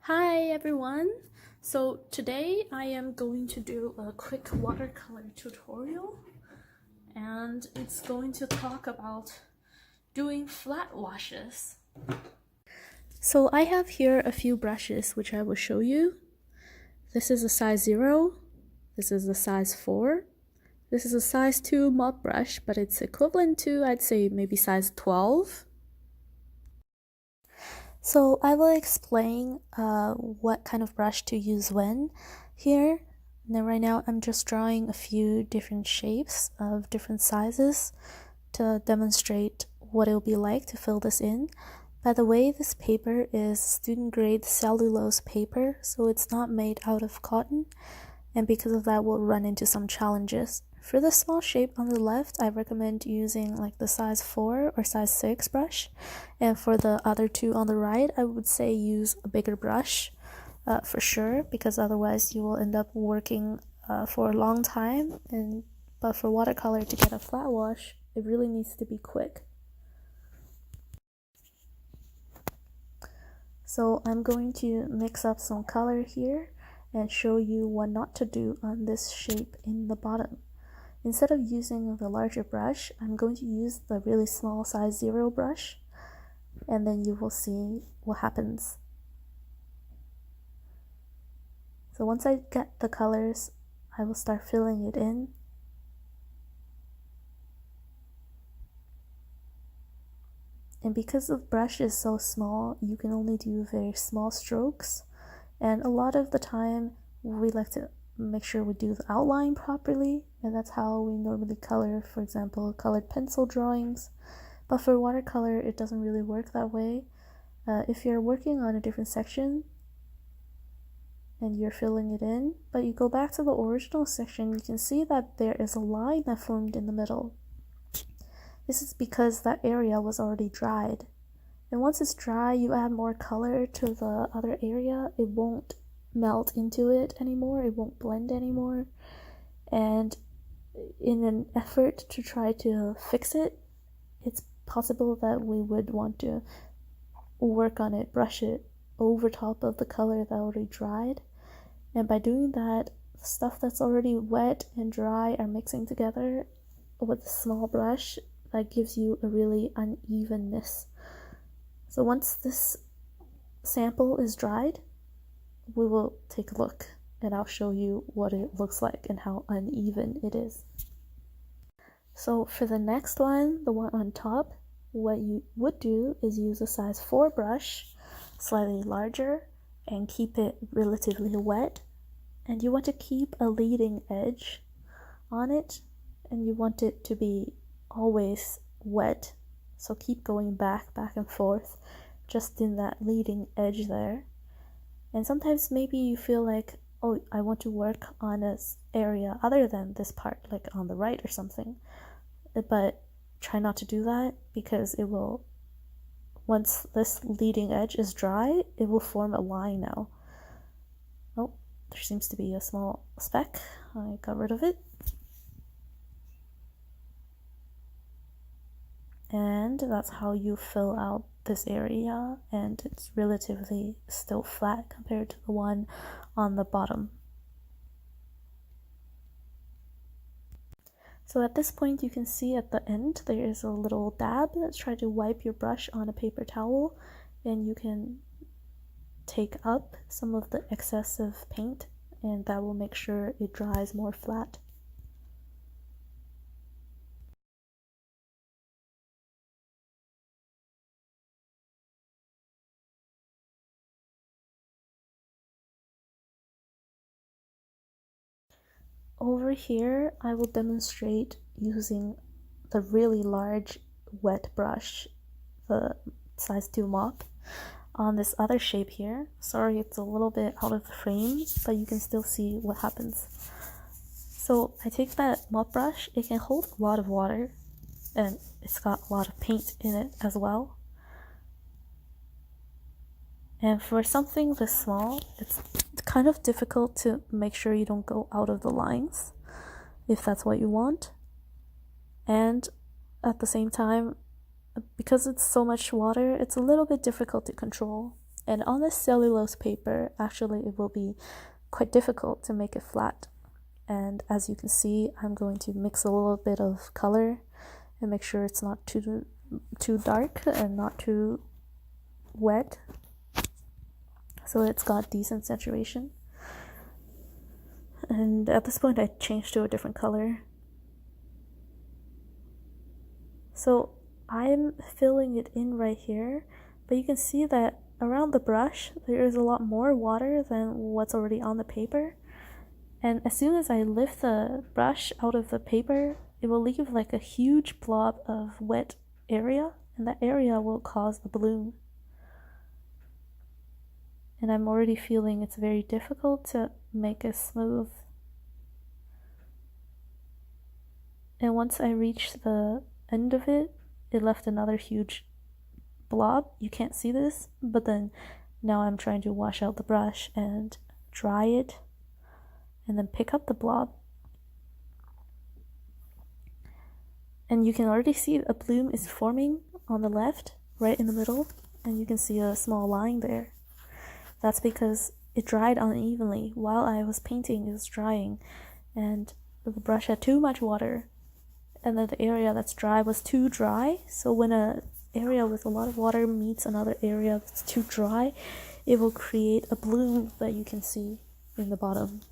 Hi everyone! So today I am going to do a quick watercolor tutorial, and it's going to talk about doing flat washes. So I have here a few brushes which I will show you. This is a size 0, this is a size 4, this is a size 2 mop brush, but it's equivalent to, I'd say, maybe size 12. So I will explain what kind of brush to use when here. Now right now I'm just drawing a few different shapes of different sizes to demonstrate what it will be like to fill this in. By the way, this paper is student grade cellulose paper, so it's not made out of cotton, and because of that we'll run into some challenges. For the small shape on the left, I recommend using like the size 4 or size 6 brush, and for the other two on the right, I would say use a bigger brush for sure, because otherwise you will end up working for a long time. But for watercolor, to get a flat wash, it really needs to be quick. So I'm going to mix up some color here and show you what not to do on this shape in the bottom. Instead of using the larger brush, I'm going to use the really small size 0 brush, and then you will see what happens. So once I get the colors, I will start filling it in. And because the brush is so small, you can only do very small strokes, and a lot of the time we like to make sure we do the outline properly, and that's how we normally color, for example, colored pencil drawings. But for watercolor, it doesn't really work that way. If you're working on a different section and you're filling it in, but you go back to the original section, you can see that there is a line that formed in the middle. This is because that area was already dried. And once it's dry, you add more color to the other area, it won't melt into it anymore, it won't blend anymore. And in an effort to try to fix it, it's possible that we would want to work on it, brush it over top of the color that already dried. And by doing that, the stuff that's already wet and dry are mixing together with a small brush that gives you a really unevenness. So once this sample is dried, we will take a look and I'll show you what it looks like and how uneven it is. So for the next one, the one on top, what you would do is use a size 4 brush, slightly larger, and keep it relatively wet. And you want to keep a leading edge on it, and you want it to be always wet. So keep going back and forth just in that leading edge there. And sometimes maybe you feel like, oh, I want to work on an area other than this part, like on the right or something. But try not to do that, because it will, once this leading edge is dry, it will form a line now. Oh, there seems to be a small speck. I got rid of it. And that's how you fill out this area, and it's relatively still flat compared to the one on the bottom. So at this point, you can see at the end there is a little dab. Let's try to wipe your brush on a paper towel, and you can take up some of the excessive paint, and that will make sure it dries more flat. Over here, I will demonstrate using the really large wet brush, the size 2 mop, on this other shape here. Sorry, it's a little bit out of the frame, but you can still see what happens. So I take that mop brush, it can hold a lot of water, and it's got a lot of paint in it as well. And for something this small, it's kind of difficult to make sure you don't go out of the lines, if that's what you want. And at the same time, because it's so much water, it's a little bit difficult to control. And on this cellulose paper, actually it will be quite difficult to make it flat. And as you can see, I'm going to mix a little bit of color and make sure it's not too dark and not too wet, so it's got decent saturation. And at this point I changed to a different color. So I'm filling it in right here, but you can see that around the brush there is a lot more water than what's already on the paper. And as soon as I lift the brush out of the paper, it will leave like a huge blob of wet area, and that area will cause a bloom. And I'm already feeling it's very difficult to make it smooth. And once I reached the end of it, it left another huge blob. You can't see this, but then now I'm trying to wash out the brush and dry it and then pick up the blob. And you can already see a bloom is forming on the left, right in the middle, and you can see a small line there. That's because it dried unevenly. While I was painting, it was drying, and the brush had too much water, and then the area that's dry was too dry. So when an area with a lot of water meets another area that's too dry, it will create a bloom that you can see in the bottom.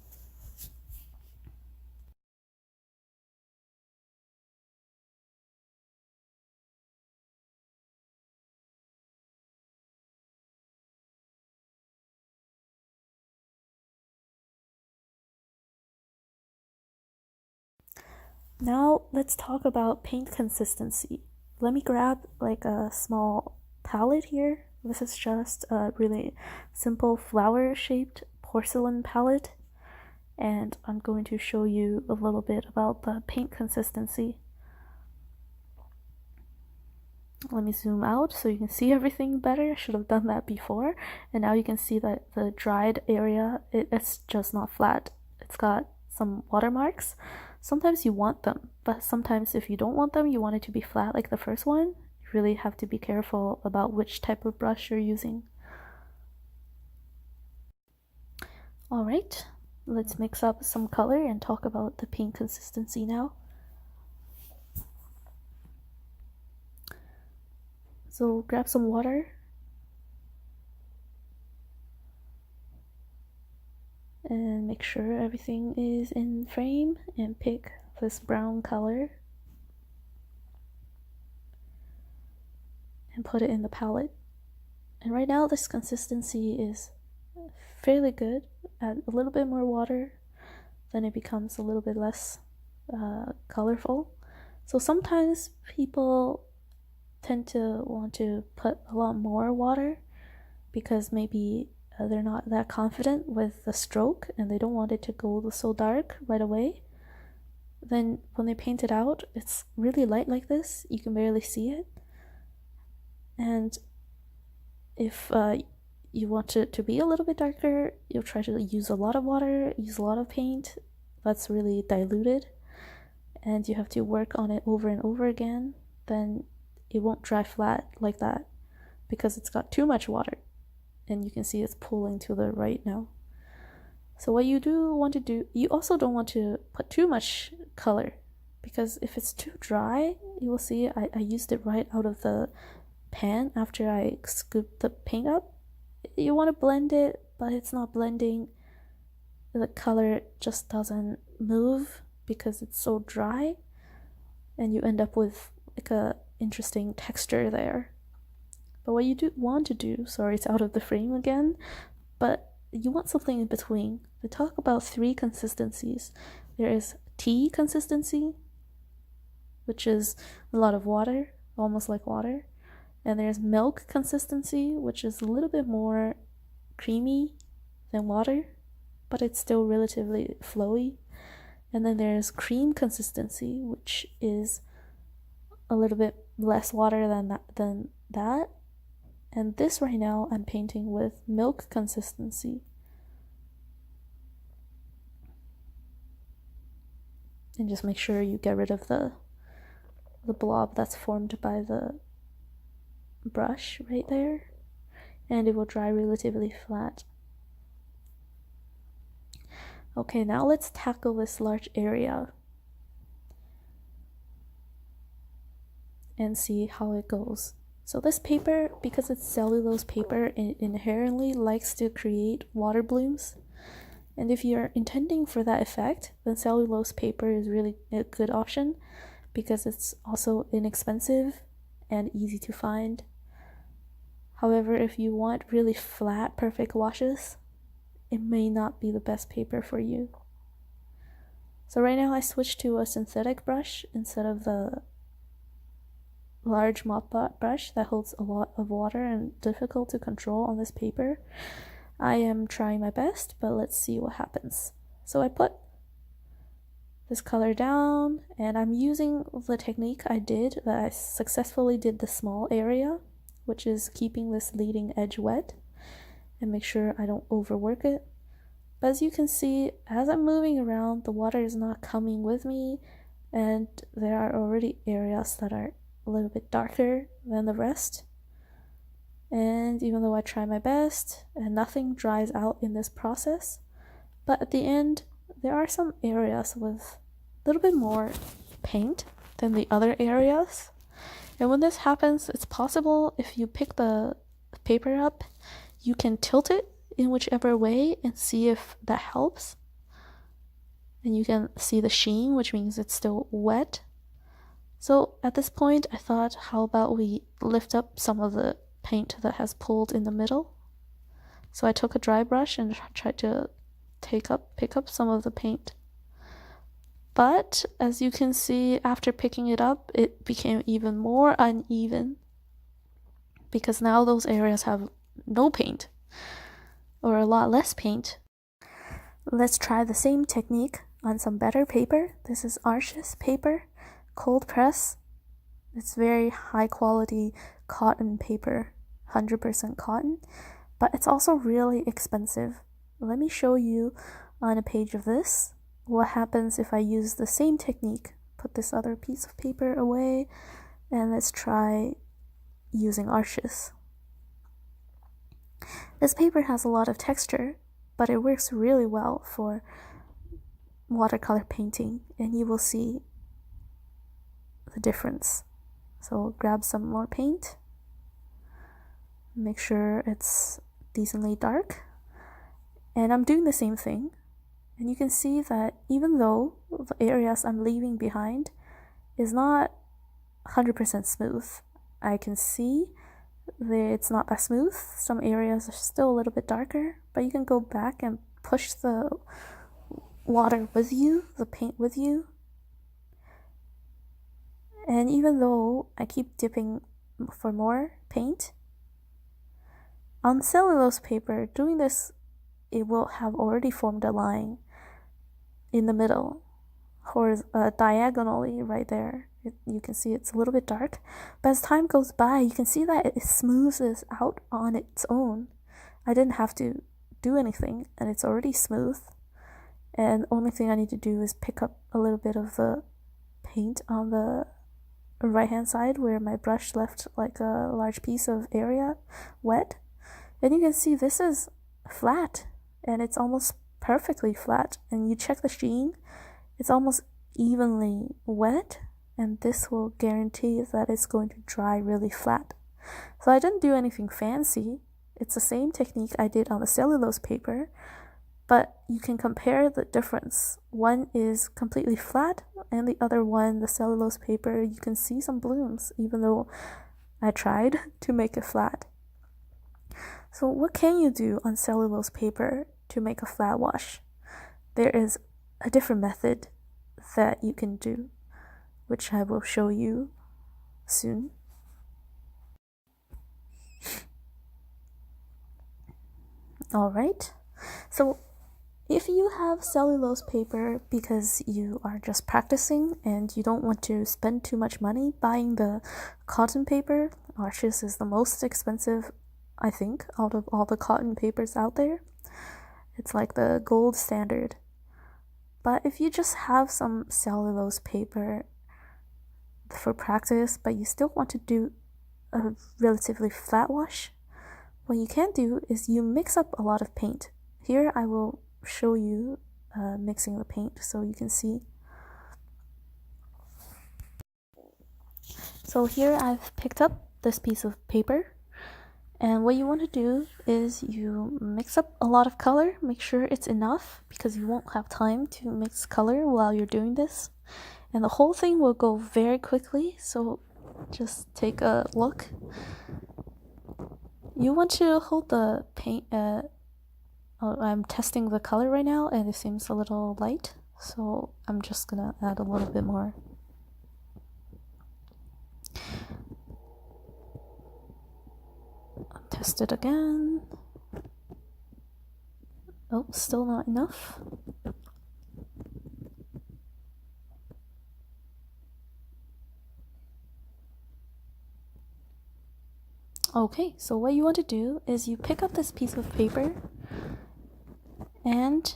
Now let's talk about paint consistency. Let me grab like a small palette here. This is just a really simple flower shaped porcelain palette, and I'm going to show you a little bit about the paint consistency. Let me zoom out so you can see everything better. I should have done that before. And now you can see that the dried area, it's just not flat. It's got some watermarks. Sometimes you want them, but sometimes if you don't want them, you want it to be flat like the first one. You really have to be careful about which type of brush you're using. Alright, let's mix up some color and talk about the paint consistency now. So grab some water and make sure everything is in frame, and pick this brown color and put it in the palette. And right now this consistency is fairly good. Add a little bit more water, then it becomes a little bit less colorful. So sometimes people tend to want to put a lot more water because maybe they're not that confident with the stroke and they don't want it to go so dark right away. Then when they paint it out, it's really light like this, you can barely see it. And if you want it to be a little bit darker, you'll try to use a lot of water, use a lot of paint that's really diluted, and you have to work on it over and over again. Then it won't dry flat like that because it's got too much water, and you can see it's pulling to the right now. So what you do want to do, you also don't want to put too much color, because if it's too dry, you will see I used it right out of the pan after I scooped the paint up. You want to blend it, but it's not blending. The color just doesn't move because it's so dry, and you end up with like a interesting texture there. But what you do want to do, sorry, it's out of the frame again, but you want something in between. They talk about 3 consistencies. There is tea consistency, which is a lot of water, almost like water. And there's milk consistency, which is a little bit more creamy than water, but it's still relatively flowy. And then there's cream consistency, which is a little bit less water than that. And this right now I'm painting with milk consistency. And just make sure you get rid of the blob that's formed by the brush right there. and it will dry relatively flat. Okay, now let's tackle this large area and see how it goes. So this paper, because it's cellulose paper, it inherently likes to create water blooms. And if you're intending for that effect, then cellulose paper is really a good option because it's also inexpensive and easy to find. However, if you want really flat, perfect washes, it may not be the best paper for you. So right now I switched to a synthetic brush instead of the large mop brush that holds a lot of water and difficult to control on this paper. I am trying my best, but let's see what happens. So I put this color down, and I'm using the technique I did that I successfully did the small area, which is keeping this leading edge wet and make sure I don't overwork it. But as you can see, as I'm moving around, the water is not coming with me, and there are already areas that are a little bit darker than the rest. And even though I try my best and nothing dries out in this process, but at the end there are some areas with a little bit more paint than the other areas. And when this happens, it's possible if you pick the paper up, you can tilt it in whichever way and see if that helps. And you can see the sheen, which means it's still wet. So at this point I thought, how about we lift up some of the paint that has pulled in the middle. So I took a dry brush and tried to pick up some of the paint. But as you can see, after picking it up, it became even more uneven because now those areas have no paint or a lot less paint. Let's try the same technique on some better paper. This is Arches paper, cold press. It's very high quality cotton paper, 100% cotton, but it's also really expensive. Let me show you on a page of this what happens if I use the same technique. Put this other piece of paper away, and let's try using Arches. This paper has a lot of texture, but it works really well for watercolor painting, and you will see the difference. So grab some more paint, make sure it's decently dark, and I'm doing the same thing. And you can see that even though the areas I'm leaving behind is not 100% smooth, I can see that it's not that smooth. Some areas are still a little bit darker, but you can go back and push the water with you, the paint with you. And even though I keep dipping for more paint, on cellulose paper, doing this, it will have already formed a line in the middle, diagonally right there. You can see it's a little bit dark, but as time goes by, you can see that it smooths out on its own. I didn't have to do anything, and it's already smooth. And the only thing I need to do is pick up a little bit of the paint on the right hand side where my brush left like a large piece of area wet. And you can see this is flat, and it's almost perfectly flat. And you check the sheen, it's almost evenly wet, and this will guarantee that it's going to dry really flat. So I didn't do anything fancy. It's the same technique I did on the cellulose paper, but you can compare the difference. One is completely flat, and the other one, the cellulose paper, you can see some blooms, even though I tried to make it flat. So what can you do on cellulose paper to make a flat wash? There is a different method that you can do, which I will show you soon. Alright, so if you have cellulose paper because you are just practicing and you don't want to spend too much money buying the cotton paper, Arches is the most expensive, I think, out of all the cotton papers out there. It's like the gold standard. But if you just have some cellulose paper for practice, but you still want to do a relatively flat wash, what you can do is you mix up a lot of paint. Here I will show you mixing the paint so you can see. So here I've picked up this piece of paper, and what you want to do is you mix up a lot of color. Make sure it's enough because you won't have time to mix color while you're doing this, and the whole thing will go very quickly, so just take a look. You want to hold the paint. I'm testing the color right now and it seems a little light, so I'm just gonna add a little bit more. Test it again. Oh, still not enough. Okay, so what you want to do is you pick up this piece of paper, and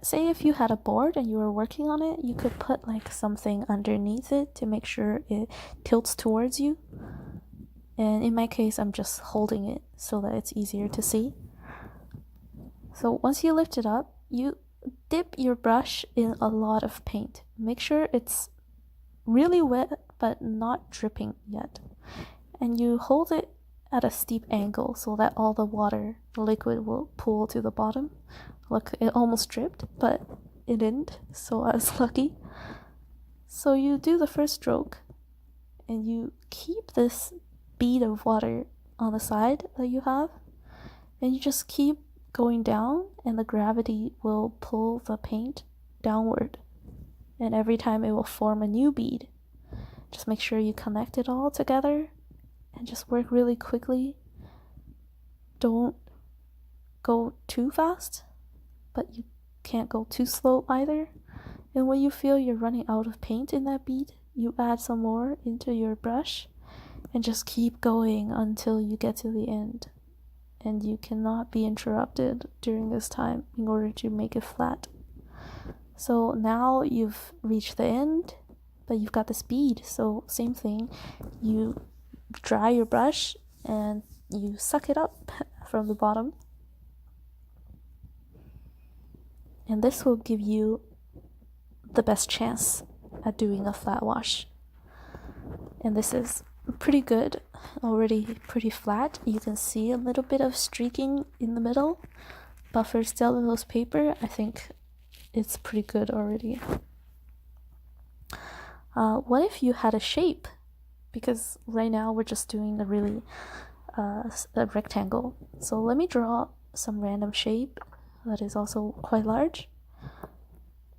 say if you had a board and you were working on it, you could put like something underneath it to make sure it tilts towards you. And in my case, I'm just holding it so that it's easier to see. So once you lift it up, you dip your brush in a lot of paint. Make sure it's really wet but not dripping yet. And you hold it at a steep angle so that all the water, the liquid, will pool to the bottom. Look, it almost dripped, but it didn't, so I was lucky. So you do the first stroke, and you keep this bead of water on the side that you have, and you just keep going down, and the gravity will pull the paint downward, and every time it will form a new bead. Just make sure you connect it all together and just work really quickly. Don't go too fast, but you can't go too slow either. And when you feel you're running out of paint in that bead, you add some more into your brush and just keep going until you get to the end. And you cannot be interrupted during this time in order to make it flat. So now you've reached the end, but you've got this bead, so same thing. You dry your brush and you suck it up from the bottom, and this will give you the best chance at doing a flat wash. And this is pretty good, already pretty flat. You can see a little bit of streaking in the middle, but for cellulose paper, I think it's pretty good already. What if you had a shape? Because right now we're just doing a really a rectangle. So let me draw some random shape that is also quite large.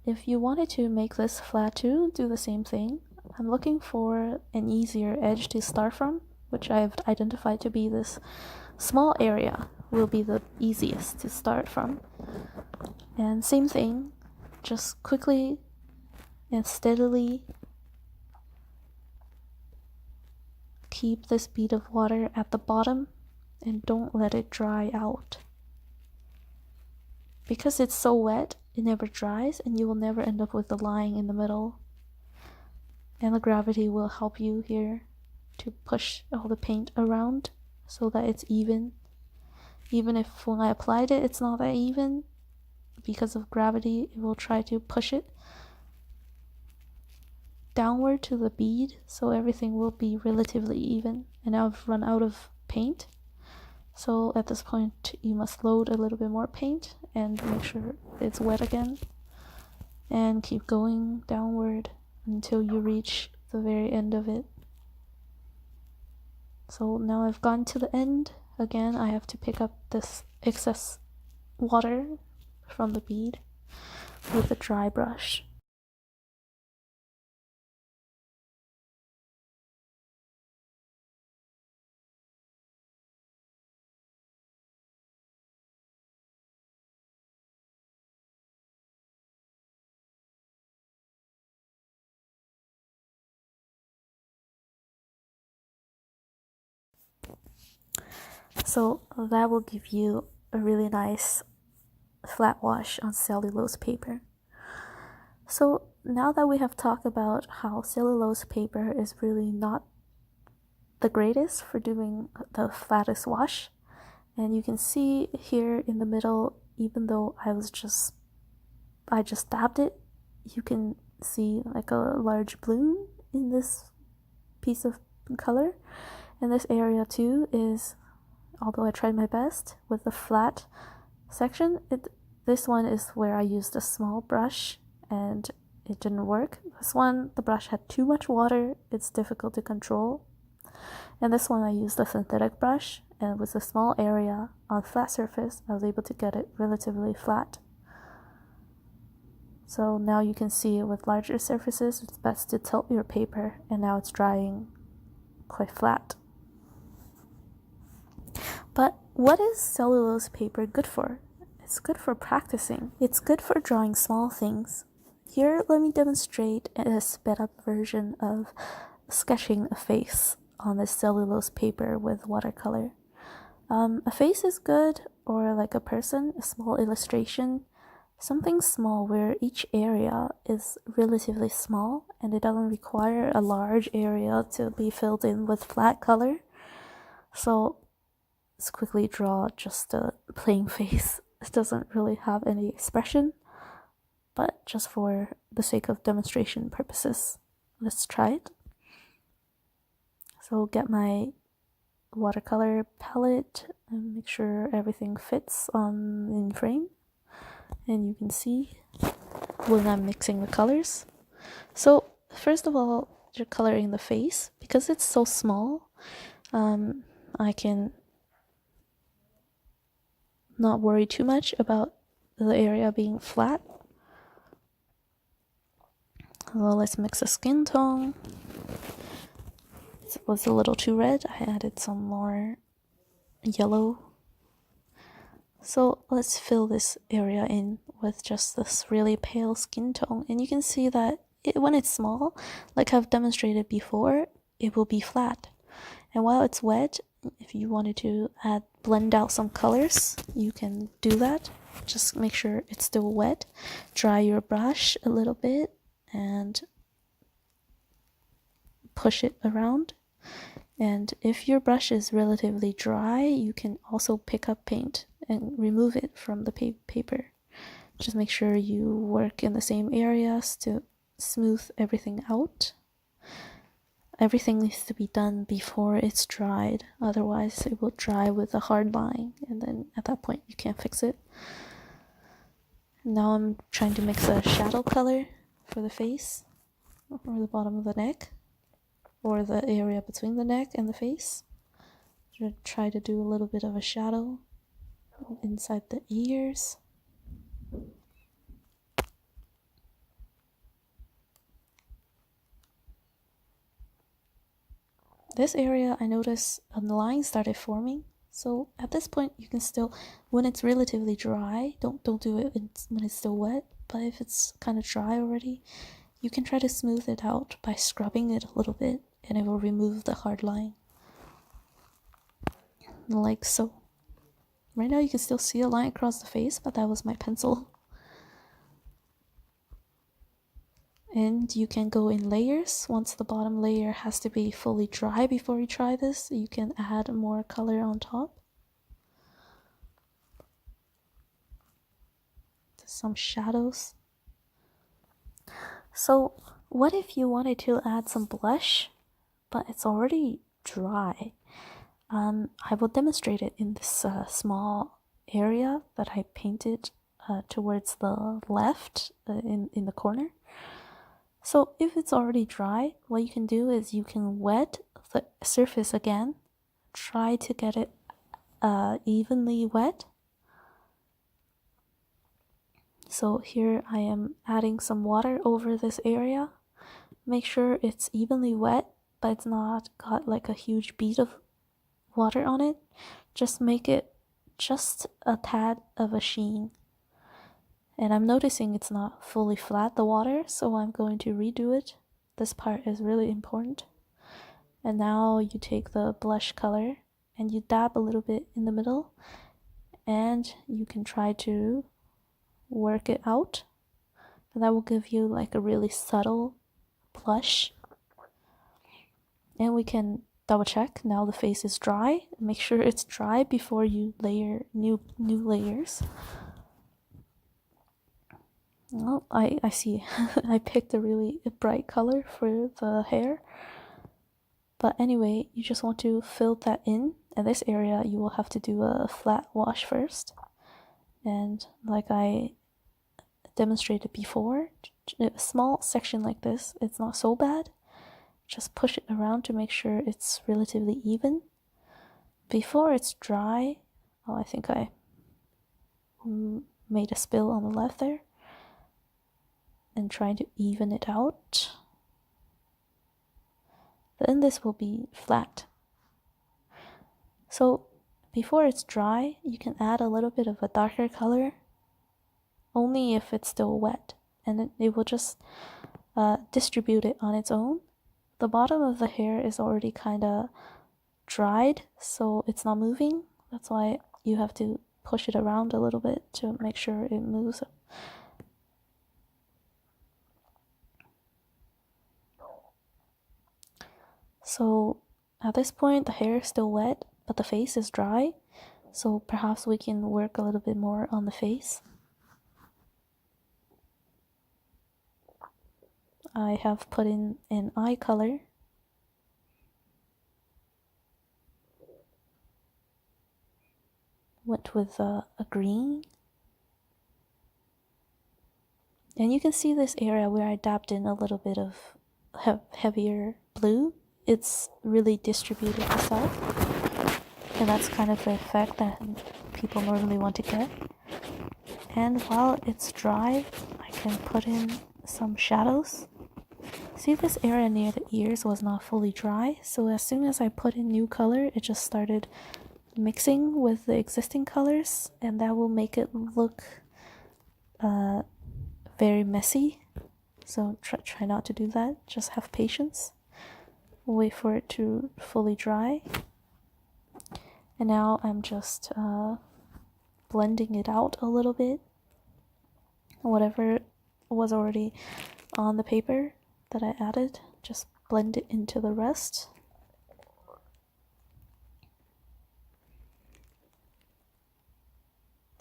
If you wanted to make this flat too, do the same thing. I'm looking for an easier edge to start from, which I've identified to be this small area will be the easiest to start from. And same thing, just quickly and steadily keep this bead of water at the bottom and don't let it dry out. Because it's so wet, it never dries and you will never end up with the line in the middle. And the gravity will help you here to push all the paint around so that it's even. Even if when I applied it, it's not that even, because of gravity, it will try to push it downward to the bead, so everything will be relatively even. And now I've run out of paint, so at this point you must load a little bit more paint and make sure it's wet again, and keep going downward until you reach the very end of it. So now I've gone to the end. Again, I have to pick up this excess water from the bead with a dry brush. So that will give you a really nice flat wash on cellulose paper. So now that we have talked about how cellulose paper is really not the greatest for doing the flattest wash, And you can see here in the middle, even though I just dabbed it, you can see like a large bloom in this piece of color. And this area too is, although I tried my best with the flat section, this one is where I used a small brush and it didn't work. This one, the brush had too much water, it's difficult to control. And this one I used a synthetic brush, and with a small area on flat surface, I was able to get it relatively flat. So now you can see with larger surfaces, it's best to tilt your paper, and now it's drying quite flat. But what is cellulose paper good for? It's good for practicing. It's good for drawing small things. Here, let me demonstrate a sped up version of sketching a face on this cellulose paper with watercolor. A face is good, or like a person, a small illustration, something small where each area is relatively small and it doesn't require a large area to be filled in with flat color. So let's quickly draw just a plain face. It doesn't really have any expression, but just for the sake of demonstration purposes, let's try it. So get my watercolor palette and make sure everything fits in frame, and you can see when I'm mixing the colors. So first of all, you're coloring the face. Because it's so small, I can not worry too much about the area being flat. Well, let's mix a skin tone. It was a little too red. I added some more yellow. So let's fill this area in with just this really pale skin tone. And you can see that when it's small, like I've demonstrated before, it will be flat. And while it's wet, if you wanted to blend out some colors, you can do that. Just make sure it's still wet. Dry your brush a little bit and push it around. And if your brush is relatively dry, you can also pick up paint and remove it from the paper. Just make sure you work in the same areas to smooth everything out. Everything needs to be done before it's dried, otherwise it will dry with a hard line, and then at that point you can't fix it. Now I'm trying to mix a shadow color for the face, or the bottom of the neck, or the area between the neck and the face. I'm going to try to do a little bit of a shadow inside the ears. This area, I noticed a line started forming. So at this point, you can still, when it's relatively dry, don't do it when it's still wet. But if it's kind of dry already, you can try to smooth it out by scrubbing it a little bit, and it will remove the hard line. Like so. Right now you can still see a line across the face, but that was my pencil. And you can go in layers. Once the bottom layer has to be fully dry before you try this, you can add more color on top. Some shadows. So what if you wanted to add some blush, but it's already dry? I will demonstrate it in this small area that I painted towards the left in the corner. So if it's already dry, what you can do is you can wet the surface again. Try to get it evenly wet. So here I am adding some water over this area. Make sure it's evenly wet, but it's not got like a huge bead of water on it. Just make it just a tad of a sheen. And I'm noticing it's not fully flat, the water, so I'm going to redo it. This part is really important. And now you take the blush color and you dab a little bit in the middle, and you can try to work it out. And that will give you like a really subtle blush. And we can double check now the face is dry. Make sure it's dry before you layer new layers. Oh, I see. I picked a really bright color for the hair. But anyway, you just want to fill that in. In this area, you will have to do a flat wash first. And like I demonstrated before, a small section like this, it's not so bad. Just push it around to make sure it's relatively even. Before it's dry, oh, I think I made a spill on the left there. And trying to even it out. Then this will be flat. So before it's dry, you can add a little bit of a darker color, only if it's still wet, and it will just distribute it on its own. The bottom of the hair is already kind of dried, so it's not moving. That's why you have to push it around a little bit to make sure it moves. So at this point, the hair is still wet, but the face is dry. So perhaps we can work a little bit more on the face. I have put in an eye color. Went with a green. And you can see this area where I dabbed in a little bit of heavier blue. It's really distributed itself, and that's kind of the effect that people normally want to get. And while it's dry, I can put in some shadows. See, this area near the ears was not fully dry, so as soon as I put in new color, it just started mixing with the existing colors, and that will make it look very messy. So try not to do that, just have patience. Wait for it to fully dry. And now I'm just blending it out a little bit. Whatever was already on the paper that I added, just blend it into the rest.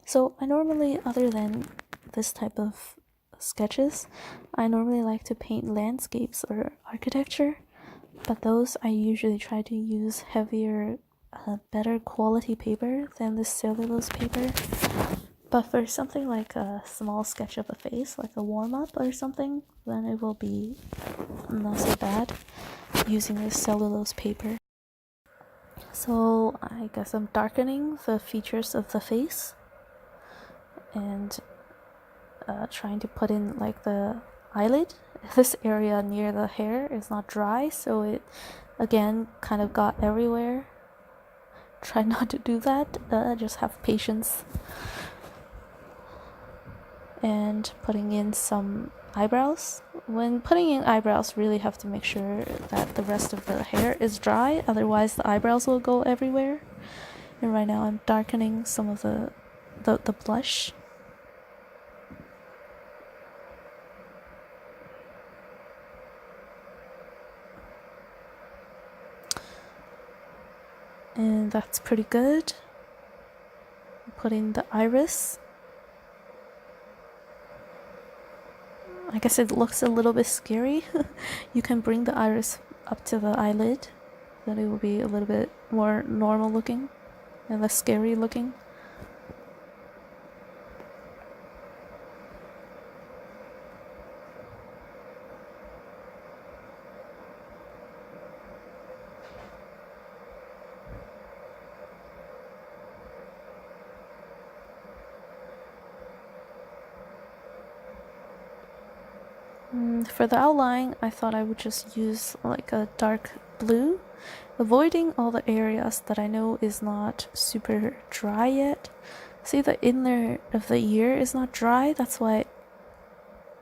So I normally, other than this type of sketches, I normally like to paint landscapes or architecture. But those I usually try to use heavier, better quality paper than this cellulose paper. But for something like a small sketch of a face, like a warm-up or something, then it will be not so bad using this cellulose paper. So I guess I'm darkening the features of the face and trying to put in like the eyelid. This area near the hair is not dry, so it again kind of got everywhere. Try not to do that, just have patience. And putting in some eyebrows. When putting in eyebrows, really have to make sure that the rest of the hair is dry, otherwise the eyebrows will go everywhere. And right now I'm darkening some of the blush. And that's pretty good. Put in the iris. I guess it looks a little bit scary. You can bring the iris up to the eyelid, then it will be a little bit more normal looking and less scary looking. For the outline, I thought I would just use like a dark blue, avoiding all the areas that I know is not super dry yet. See, the inner of the ear is not dry, that's why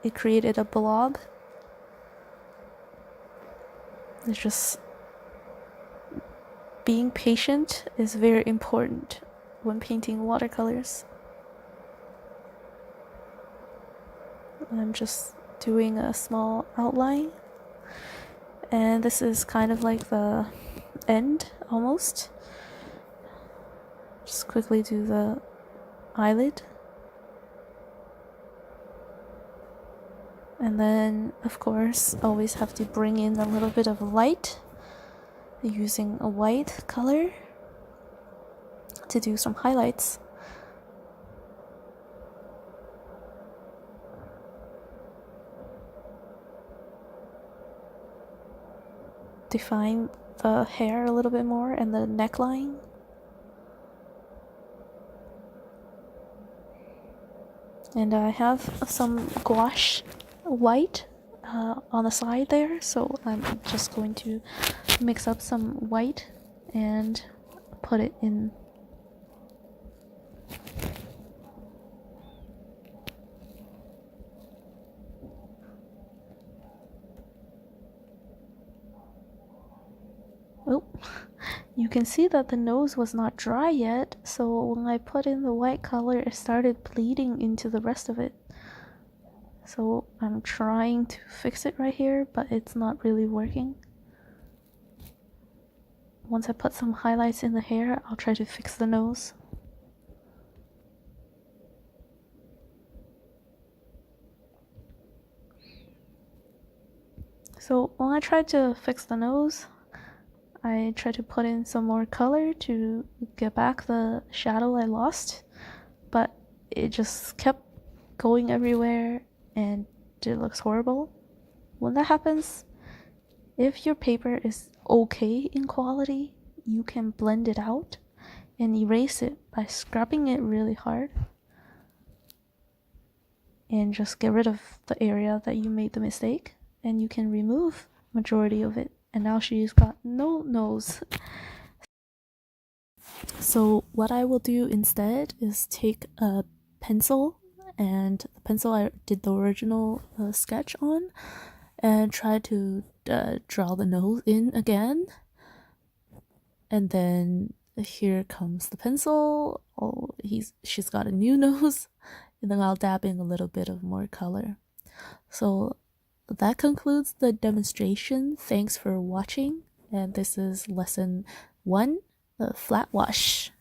it created a blob. It's just being patient is very important when painting watercolors. I'm just doing a small outline, and this is kind of like the end almost. Just quickly do the eyelid. And then, of course, always have to bring in a little bit of light using a white color to do some highlights. Define the hair a little bit more and the neckline. And I have some gouache white on the side there, so I'm just going to mix up some white and put it in. Oh, you can see that the nose was not dry yet, so when I put in the white color, it started bleeding into the rest of it. So I'm trying to fix it right here, but it's not really working. Once I put some highlights in the hair, I'll try to fix the nose. So when I tried to fix the nose, I tried to put in some more color to get back the shadow I lost, but it just kept going everywhere and it looks horrible. When that happens, if your paper is okay in quality, you can blend it out and erase it by scrubbing it really hard and just get rid of the area that you made the mistake, and you can remove majority of it. And now she's got no nose. So what I will do instead is take a pencil, and the pencil I did the original sketch on, and try to draw the nose in again. And then here comes the pencil. Oh, she's got a new nose. And then I'll dab in a little bit of more color. So that concludes the demonstration. Thanks for watching. And this is lesson 1, flat wash.